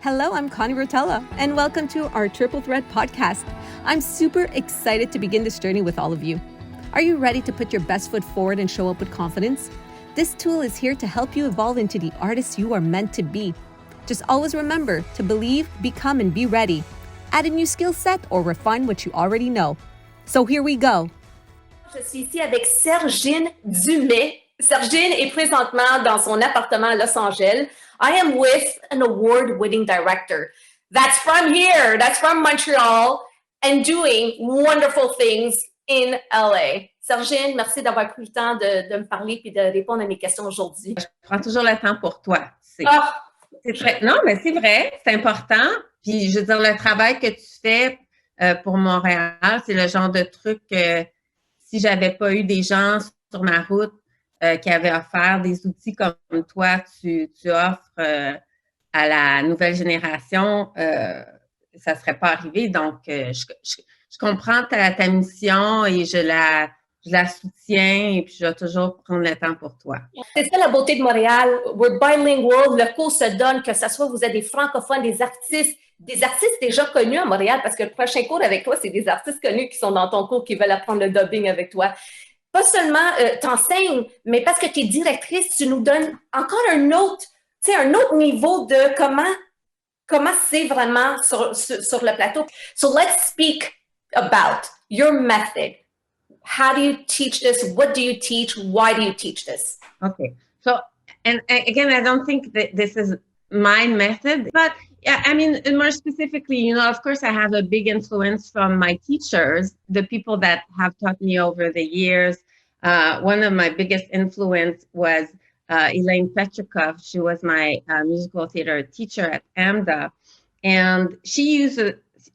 Hello, I'm Connie Rotella, and welcome to our Triple Threat podcast. I'm super excited to begin this journey with all of you. Are you ready to put your best foot forward and show up with confidence? This tool is here to help you evolve into the artist you are meant to be. Just always remember to believe, become, and be ready. Add a new skill set or refine what you already know. So here we go. Je suis ici avec Sergine Dumais. Sergine est présentement dans son appartement à Los Angeles. I am with an award-winning director that's from here, that's from Montreal, and doing wonderful things in LA. Sergine, merci d'avoir pris le temps de me parler et de répondre à mes questions aujourd'hui. Je prends toujours le temps pour toi. Non, mais c'est vrai, c'est important. Puis, je veux dire, le travail que tu fais pour Montréal, c'est le genre de truc que si j'avais pas eu des gens sur ma route qui avaient offert des outils comme toi, tu offres à la nouvelle génération, ça serait pas arrivé. Donc, je comprends ta mission et je la soutiens et puis je vais toujours prendre le temps pour toi. C'est ça la beauté de Montréal. We're bilingual. Le cours se donne, que ce soit vous êtes des francophones, des artistes déjà connus à Montréal, parce que le prochain cours avec toi, c'est des artistes connus qui sont dans ton cours, qui veulent apprendre le dubbing avec toi. Pas seulement t'enseignes, mais parce que tu es directrice, tu nous donnes encore un autre niveau de comment c'est vraiment sur le plateau. So let's speak about your method. How do you teach this? What do you teach? Why do you teach this? Okay. So, and again, I don't think that this is my method, but yeah, I mean, more specifically, of course, I have a big influence from my teachers, the people that have taught me over the years. One of my biggest influence was Elaine Petrikov. She was my musical theater teacher at AMDA, and she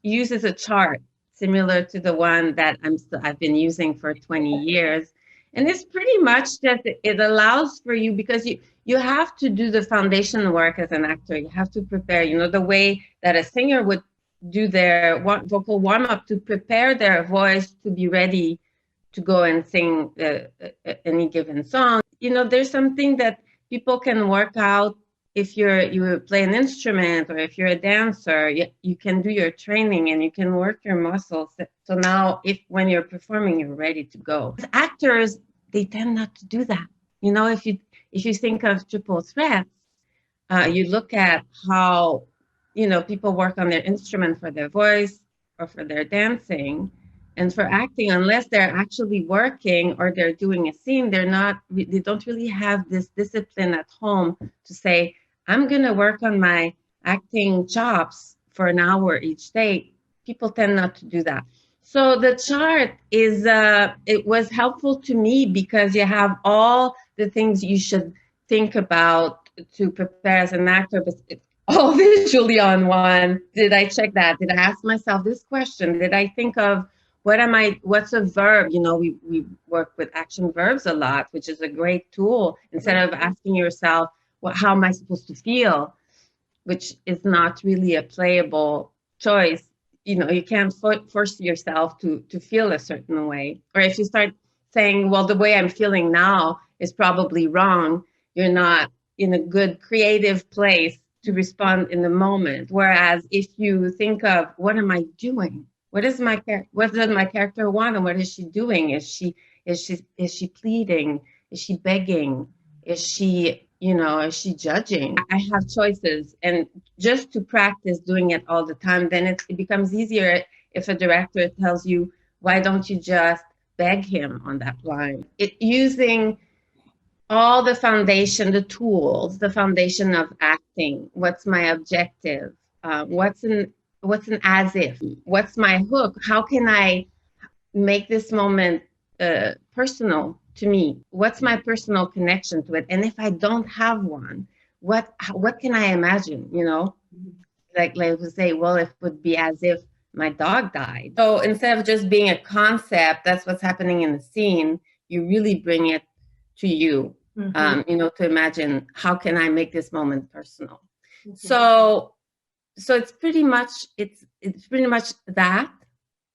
uses a chart similar to the one that I've been using for 20 years. And it's pretty much that it allows for you, because you have to do the foundation work as an actor. You have to prepare, the way that a singer would do their vocal warm-up to prepare their voice to be ready to go and sing any given song. There's something that people can work out. If you play an instrument, or if you're a dancer, you can do your training and you can work your muscles. So now when you're performing, you're ready to go. As actors, they tend not to do that. If you think of triple threats, you look at how, people work on their instrument for their voice or for their dancing. And for acting, unless they're actually working or they're doing a scene, they don't really have this discipline at home to say, I'm going to work on my acting chops for an hour each day. People tend not to do that. So the chart it was helpful to me because you have all the things you should think about to prepare as an actor, but it's all visually on one. Did I check that? Did I ask myself this question? Did I think of what's a verb? We work with action verbs a lot, which is a great tool. Instead of asking yourself, how am I supposed to feel? Which is not really a playable choice. You can't force yourself to feel a certain way. Or if you start saying, well, the way I'm feeling now is probably wrong, you're not in a good creative place to respond in the moment. Whereas if you think of, what am I doing? What does my character want, and what is she doing? Is she pleading? Is she begging? Is she judging? I have choices, and just to practice doing it all the time, then it becomes easier if a director tells you, why don't you just beg him on that line? Using all the foundation, the tools, the foundation of acting. What's my objective? What's an as if? What's my hook? How can I make this moment personal to me? What's my personal connection to it? And if I don't have one, what can I imagine? Like we say, well, it would be as if my dog died. So instead of just being a concept, that's what's happening in the scene, you really bring it to you, to imagine, how can I make this moment personal? Mm-hmm. So it's pretty much that,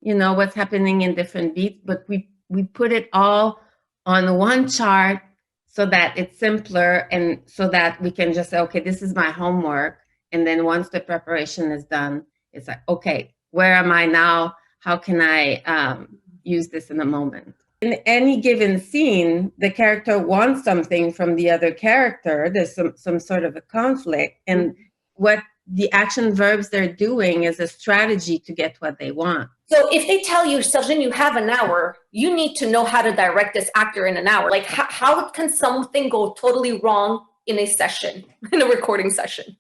what's happening in different beats, but we put it all on one chart so that it's simpler, and so that we can just say, okay, this is my homework, And then once the preparation is done, it's like, okay, where am I now? How can I use this in a moment? In any given scene, the character wants something from the other character. There's some sort of a conflict. And what the action verbs they're doing is a strategy to get what they want. So if they tell you, Sergine, you have an hour, you need to know how to direct this actor in an hour. Like, how can something go totally wrong in a session, in a recording session?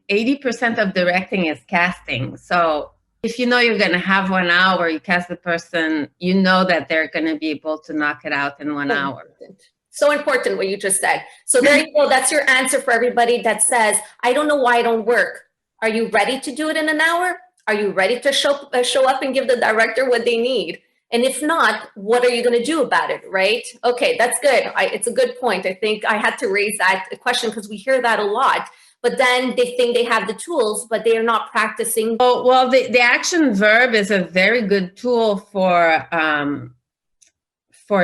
80% of directing is casting. So if you know you're going to have 1 hour, you cast the person, you know that they're going to be able to knock it out in 1 hour. So important what you just said. So there you go. That's your answer for everybody that says, I don't know why I don't work. Are you ready to do it in an hour? Are you ready to show up and give the director what they need? And if not, what are you going to do about it, right? Okay, that's good. It's a good point. I think I had to raise that question because we hear that a lot. But then they think they have the tools, but they are not practicing. Oh, well, the action verb is a very good tool for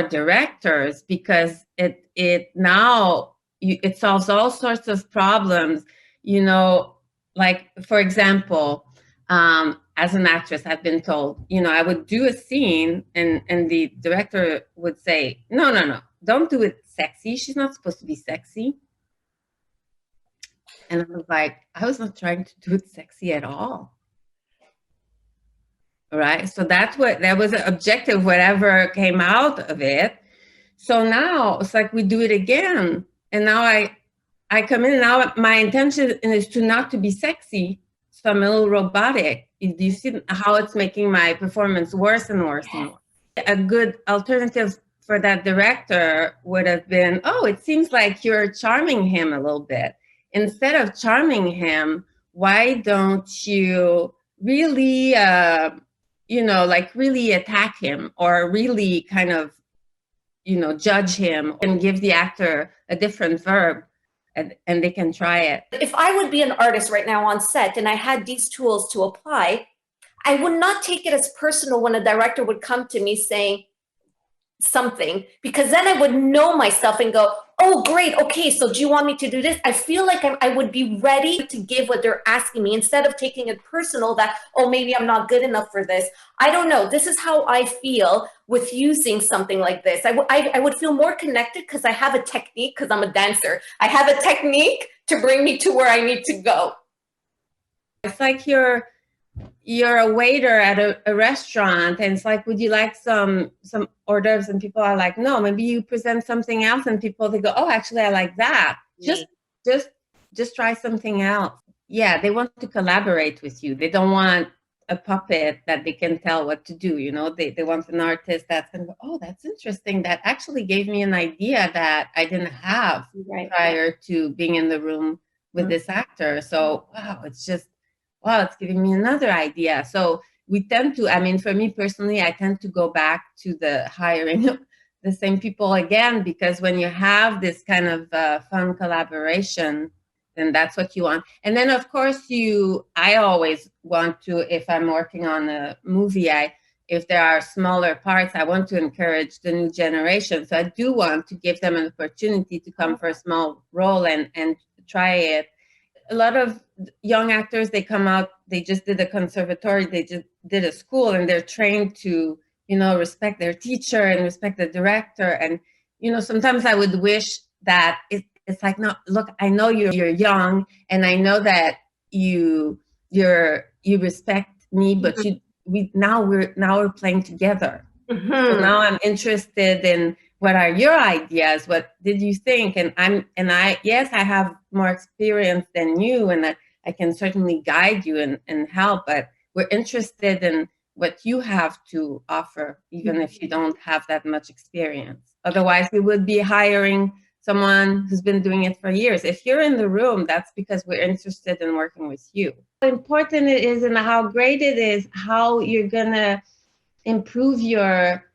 directors because it solves all sorts of problems. You know, like, for example, as an actress, I've been told, you know, I would do a scene and the director would say, no, don't do it sexy. She's not supposed to be sexy. And I was like, I was not trying to do it sexy at all. All right. So that was an objective, whatever came out of it. So now it's like we do it again. And now I come in and now my intention is to not to be sexy. So I'm a little robotic. Do you see how it's making my performance worse and worse and worse? A good alternative for that director would have been, oh, it seems like you're charming him a little bit. Instead of charming him, why don't you really, really attack him or really kind of, judge him and give the actor a different verb and they can try it. If I would be an artist right now on set and I had these tools to apply, I would not take it as personal when a director would come to me saying something, because then I would know myself and go, oh, great. Okay. So do you want me to do this? I feel like I would be ready to give what they're asking me instead of taking it personal that, oh, maybe I'm not good enough for this. I don't know. This is how I feel with using something like this. I would feel more connected because I have a technique, because I'm a dancer. I have a technique to bring me to where I need to go. It's like you're a waiter at a restaurant and it's like, would you like some hors d'oeuvres? And people are like, no, maybe you present something else. And they go, oh, actually, I like that. Just try something else. Yeah, they want to collaborate with you. They don't want a puppet that they can tell what to do. They want an artist that's going to go, oh, that's interesting. That actually gave me an idea that I didn't have prior to being in the room with this actor. So, wow, it's giving me another idea. So we tend to, for me personally, I tend to go back to the hiring the same people again, because when you have this kind of fun collaboration, then that's what you want. And then, of course, I always want to, if I'm working on a movie, if there are smaller parts, I want to encourage the new generation. So I do want to give them an opportunity to come for a small role and try it. A lot of young actors, they come out, they just did a conservatory, they just did a school, and they're trained to, respect their teacher and respect the director. And, sometimes I would wish that it's like, no, look, I know you're young, and I know that you respect me, but now we're playing together. Mm-hmm. So now I'm interested in, what are your ideas? What did you think? And I have more experience than you, and I can certainly guide you and help, but we're interested in what you have to offer, even if you don't have that much experience. Otherwise, we would be hiring someone who's been doing it for years. If you're in the room, that's because we're interested in working with you. How important it is and how great it is, how you're gonna improve your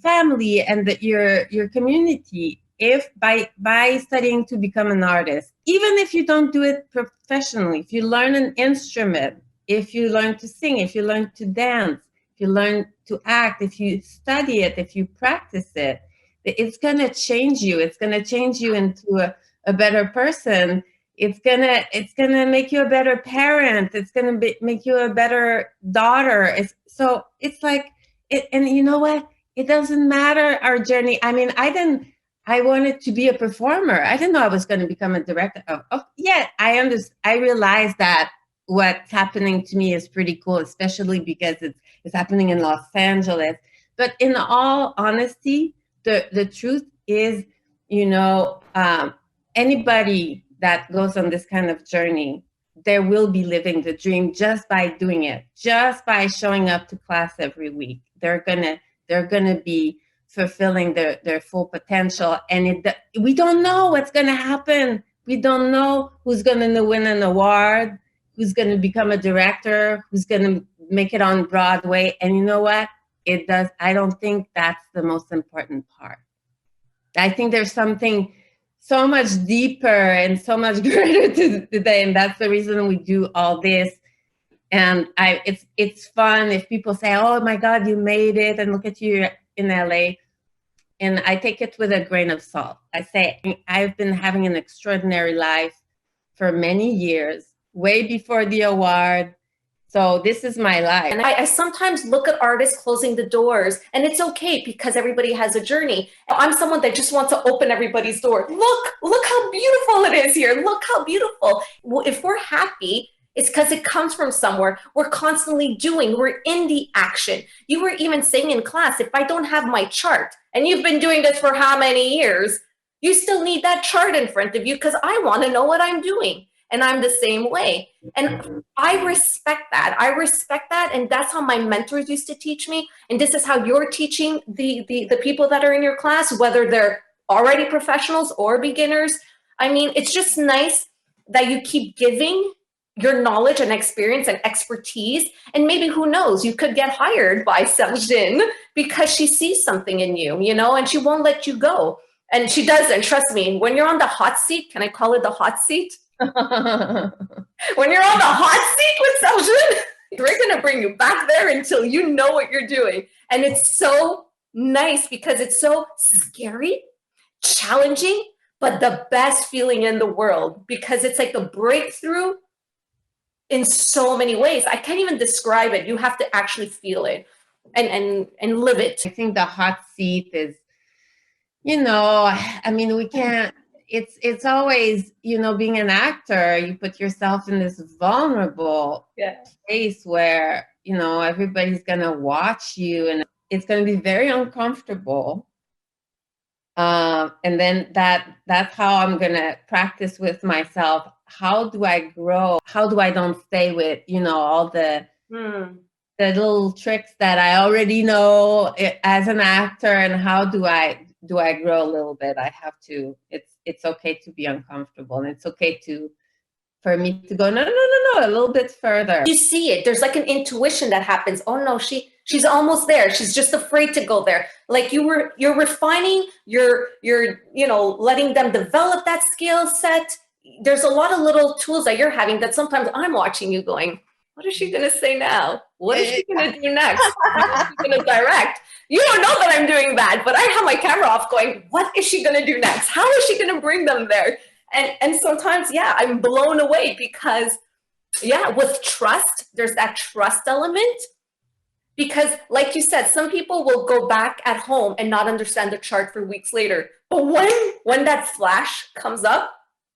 family and your community, if by studying to become an artist, even if you don't do it professionally, if you learn an instrument, if you learn to sing, if you learn to dance, if you learn to act, if you study it, if you practice it, it's going to change you. It's going to change you into a better person. it's gonna make you a better parent. It's gonna make you a better daughter. It's like it, and you know what? It doesn't matter our journey. I mean, I wanted to be a performer. I didn't know I was going to become a director. Yeah, I realized that what's happening to me is pretty cool, especially because it's happening in Los Angeles. But in all honesty, the truth is, anybody that goes on this kind of journey, they will be living the dream just by doing it, just by showing up to class every week. They're gonna be fulfilling their full potential, and we don't know what's gonna happen. We don't know who's gonna win an award, who's gonna become a director, who's gonna make it on Broadway. And you know what? I don't think that's the most important part. I think there's something so much deeper and so much greater today, and that's the reason we do all this. And it's fun if people say, "Oh my God, you made it, and look at you in LA." And I take it with a grain of salt. I say, I've been having an extraordinary life for many years, way before the award. So this is my life. And I sometimes look at artists closing the doors, and it's okay because everybody has a journey. I'm someone that just wants to open everybody's door. Look how beautiful it is here. Look how beautiful. Well, if we're happy, it's because it comes from somewhere. We're constantly doing. We're in the action. You were even saying in class, if I don't have my chart, and you've been doing this for how many years, you still need that chart in front of you because I want to know what I'm doing. And I'm the same way. And I respect that. And that's how my mentors used to teach me. And this is how you're teaching the people that are in your class, whether they're already professionals or beginners. I mean, it's just nice that you keep giving your knowledge and experience and expertise. And maybe, who knows, you could get hired by Sergine because she sees something in you, and she won't let you go. And she doesn't. Trust me, when you're on the hot seat, can I call it the hot seat? When you're on the hot seat with Sergine, we're going to bring you back there until you know what you're doing. And it's so nice because it's so scary, challenging, but the best feeling in the world because it's like a breakthrough in so many ways. I can't even describe it. You have to actually feel it and live it. I think the hot seat is, I mean, we can't, it's always, being an actor, you put yourself in this vulnerable place where, everybody's going to watch you and it's going to be very uncomfortable. And then that's how I'm going to practice with myself. How do I grow? How do I don't stay with, all the little tricks that I already know as an actor, and how do I grow a little bit? I have to, it's okay to be uncomfortable, and it's okay for me to go, no, a little bit further. You see it. There's like an intuition that happens. Oh no, she's almost there. She's just afraid to go there. Like you're refining, you're letting them develop that skill set. There's a lot of little tools that you're having that sometimes I'm watching you going, what is she going to say now? What is she going to do next? How is she going to direct? You don't know that I'm doing that, but I have my camera off going, what is she going to do next? How is she going to bring them there? And sometimes, I'm blown away because, with trust, there's that trust element. Because like you said, some people will go back at home and not understand the chart for weeks later. But when that flash comes up,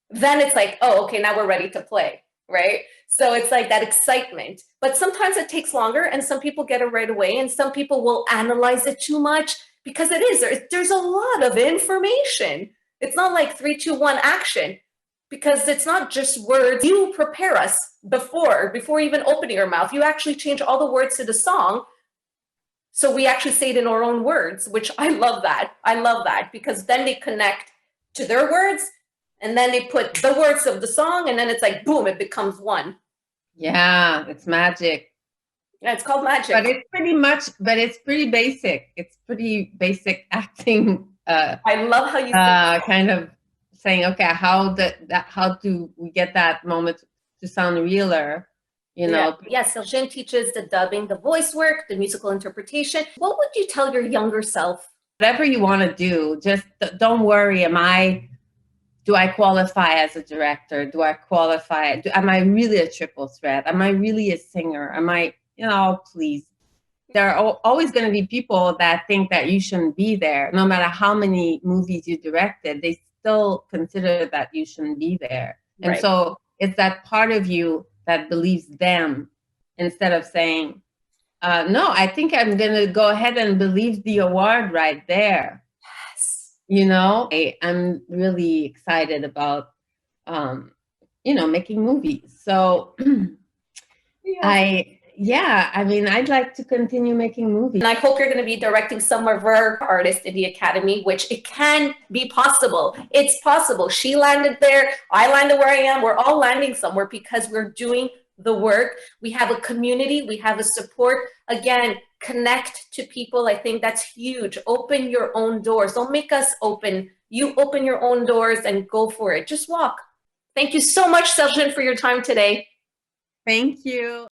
then it's like, oh, okay, now we're ready to play, right? So it's like that excitement. But sometimes it takes longer, and some people get it right away, and some people will analyze it too much because there's a lot of information. It's not like 3, 2, 1 action, because it's not just words. You prepare us before even opening your mouth. You actually change all the words to the song. So we actually say it in our own words, which I love that because then they connect to their words, and then they put the words of the song, and then it's like, boom, it becomes one. Yeah, it's magic. Yeah, it's called magic. But it's pretty basic. It's pretty basic acting. I love how you kind of saying, okay, how do we get that moment to sound realer? Yes, Sergine teaches the dubbing, the voice work, the musical interpretation. What would you tell your younger self? Whatever you want to do, just don't worry. do I qualify as a director? Do I qualify? Am I really a triple threat? Am I really a singer? Am I, please. There are always going to be people that think that you shouldn't be there. No matter how many movies you directed, they still consider that you shouldn't be there. And Right. so it's that part of you that believes them instead of saying, no, I think I'm going to go ahead and believe the award right there. Yes. I'm really excited about, making movies. So I'd like to continue making movies. And I hope you're going to be directing some of our artists in the Academy, which it can be possible. It's possible. She landed there. I landed where I am. We're all landing somewhere because we're doing the work. We have a community. We have a support. Again, connect to people. I think that's huge. Open your own doors. Don't make us open. You open your own doors and go for it. Just walk. Thank you so much, Sergine, for your time today. Thank you.